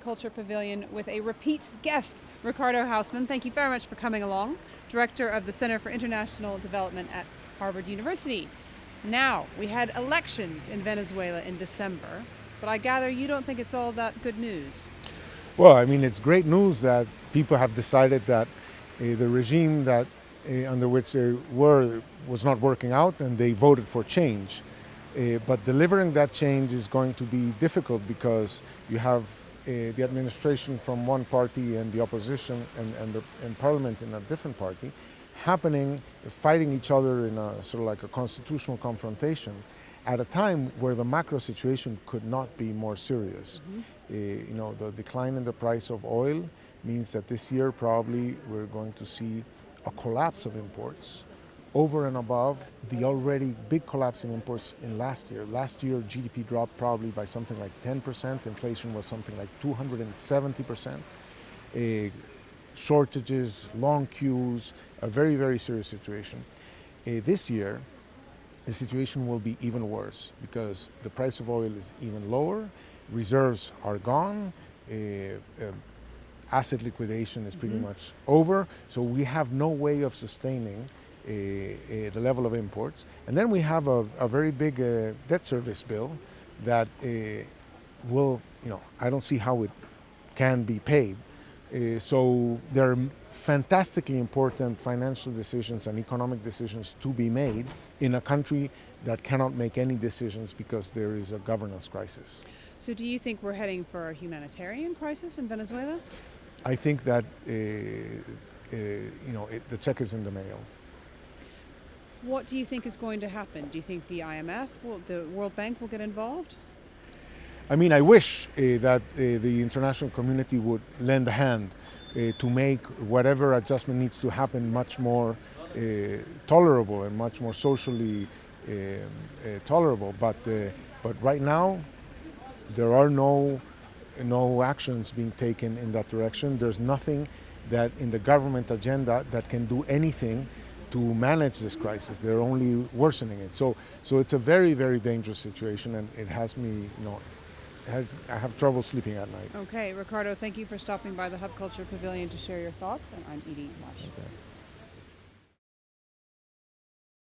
Culture Pavilion with a repeat guest, Ricardo Hausmann. Thank you very much for coming along, Director of the Center for International Development at Harvard University. Now, we had elections in Venezuela in December, but I gather you don't think it's all that good news. Well, I mean, it's great news that people have decided that the regime that under which they were was not working out, and they voted for change. But delivering that change is going to be difficult because you have the administration from one party and the opposition and parliament in a different party fighting each other in a sort of like a constitutional confrontation at a time where the macro situation could not be more serious. The decline in the price of oil means that this year probably we're going to see a collapse of imports over and above the already big collapse in imports in last year. Last year, GDP dropped probably by something like 10%. Inflation was something like 270%. Shortages, long queues, a very, very serious situation. This year, the situation will be even worse because the price of oil is even lower, reserves are gone, asset liquidation is pretty much over, so we have no way of sustaining the level of imports. And then we have a very big debt service bill that will, I don't see how it can be paid. So there are fantastically important financial decisions and economic decisions to be made in a country that cannot make any decisions because there is a governance crisis. So do you think we're heading for a humanitarian crisis in Venezuela? I think that the check is in the mail. What do you think is going to happen? Do you think the IMF, the World Bank will get involved? I mean, I wish that the international community would lend a hand to make whatever adjustment needs to happen much more tolerable and much more socially tolerable. But right now, there are no actions being taken in that direction. There's nothing that in the government agenda that can do anything to manage this crisis. They're only worsening it. So it's a very, very dangerous situation, and it has me, I have trouble sleeping at night. Okay, Ricardo, thank you for stopping by the Hub Culture Pavilion to share your thoughts, and I'm Edie Lush. Okay.